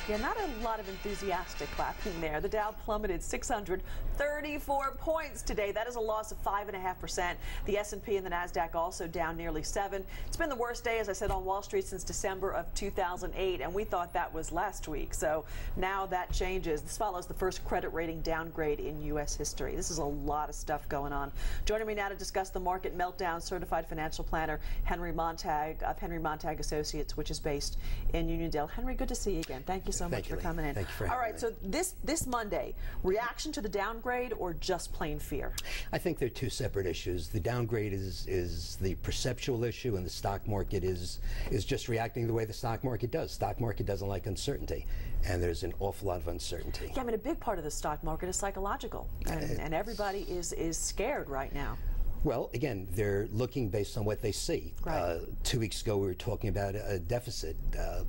Yeah, not a lot of enthusiastic clapping there. The Dow plummeted 634 points today. That is a loss of 5.5%. The S&P and the Nasdaq also down nearly 7. It's been the worst day, as I said, on Wall Street since December of 2008, and we thought that was last week. So now that changes. This follows the first credit rating downgrade in U.S. history. This is a lot of stuff going on. Joining me now to discuss the market meltdown, certified financial planner Henry Montag of Henry Montag Associates, which is based in Uniondale. Henry, good to see you again. Thank you so much for coming in. Thank you for having me. All right, so this Monday, reaction to the downgrade or just plain fear? I think they're two separate issues. The downgrade is the perceptual issue, and the stock market is just reacting the way the stock market does. Stock market doesn't like uncertainty, and there's an awful lot of uncertainty. Yeah, I mean, a big part of the stock market is psychological, and everybody is scared right now. Well, again, they're looking based on what they see. Right. 2 weeks ago, we were talking about a deficit.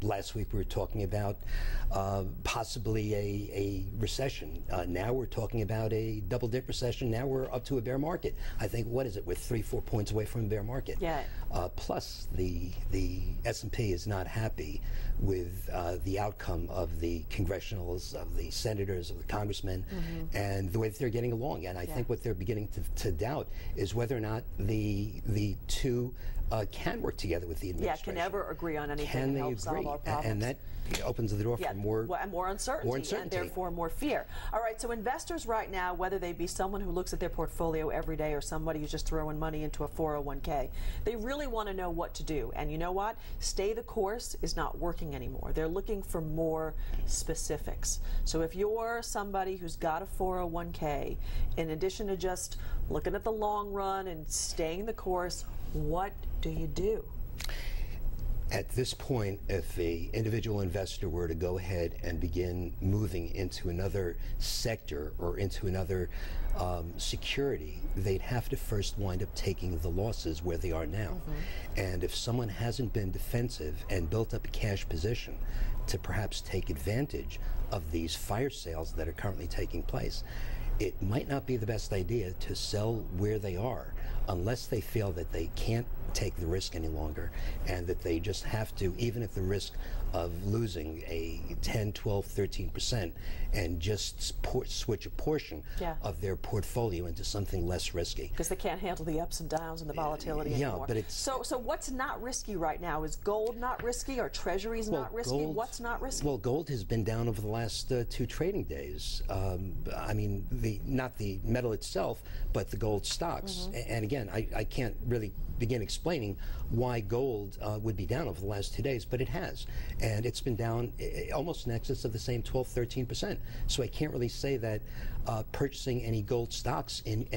Last week, we were talking about possibly a recession. Now we're talking about a double-dip recession. Now we're up to a bear market. I think, what is it? We're 3-4 points away from a bear market. Yeah. Plus, the S&P is not happy with the outcome of the congressionals, of the senators, of the congressmen, and the way that they're getting along. And I think what they're beginning to doubt is whether or not the two can work together with the administration. Yeah, can ever agree on anything can to they help agree? solve our problems. And that opens the door for more uncertainty, and therefore more fear. All right, so investors right now, whether they be someone who looks at their portfolio every day or somebody who's just throwing money into a 401k, they really want to know what to do. And you know what? Stay the course is not working anymore. They're looking for more specifics. So if you're somebody who's got a 401k, in addition to just looking at the long run and staying the course, what do you do? At this point, if an individual investor were to go ahead and begin moving into another sector or into another security, they'd have to first wind up taking the losses where they are now. And if someone hasn't been defensive and built up a cash position to perhaps take advantage of these fire sales that are currently taking place, it might not be the best idea to sell where they are unless they feel that they can't take the risk any longer and that they just have to, even at the risk of losing a 10, 12, 13%, and just switch a portion of their portfolio into something less risky. Because they can't handle the ups and downs and the volatility anymore. But it's... So what's not risky right now? Is gold not risky? Are treasuries not risky? What's not risky? Well, gold has been down over the last 2 trading days. I mean, not the metal itself, but the gold stocks. And again, I can't really begin explaining why gold would be down over the last 2 days, but it has. And it's been down almost in excess of the same 12, 13%. So I can't really say that purchasing any gold stocks in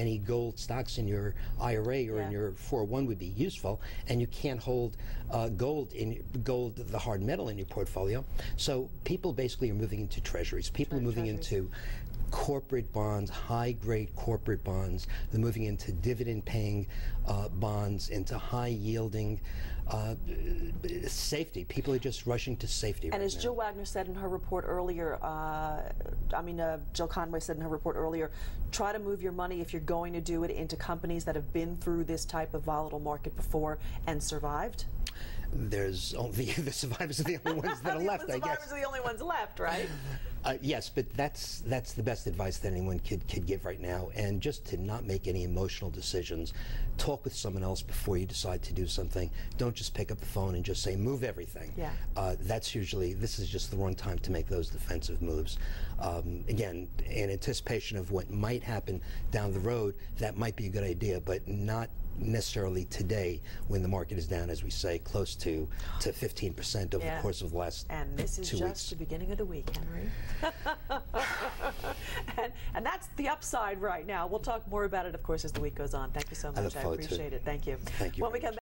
your IRA or in your 401 would be useful, and you can't hold gold, the hard metal, in your portfolio. So people basically are moving into treasuries. People are moving into corporate bonds, high-grade corporate bonds. They're moving into dividend-paying bonds, into high-yielding safety. People are just rushing to safety. And as Jill Wagner said in her report earlier, Jill Conway said in her report earlier, try to move your money, if you're going to do it, into companies that have been through this type of volatile market before and survived. There's only the survivors are the only ones that are left. The survivors are the only ones left, right? Yes, but that's the best advice that anyone could give right now, and just to not make any emotional decisions. Talk with someone else before you decide to do something. Don't just pick up the phone and just say move everything. Yeah. This is just the wrong time to make those defensive moves. Again, in anticipation of what might happen down the road, that might be a good idea, but not necessarily today when the market is down, as we say, close to 15% over the course of the last 2 weeks. And this is just the beginning of the week, Henry. and that's the upside right now. We'll talk more about it, of course, as the week goes on. Thank you so much. I appreciate it. Thank you. Thank you. When we come back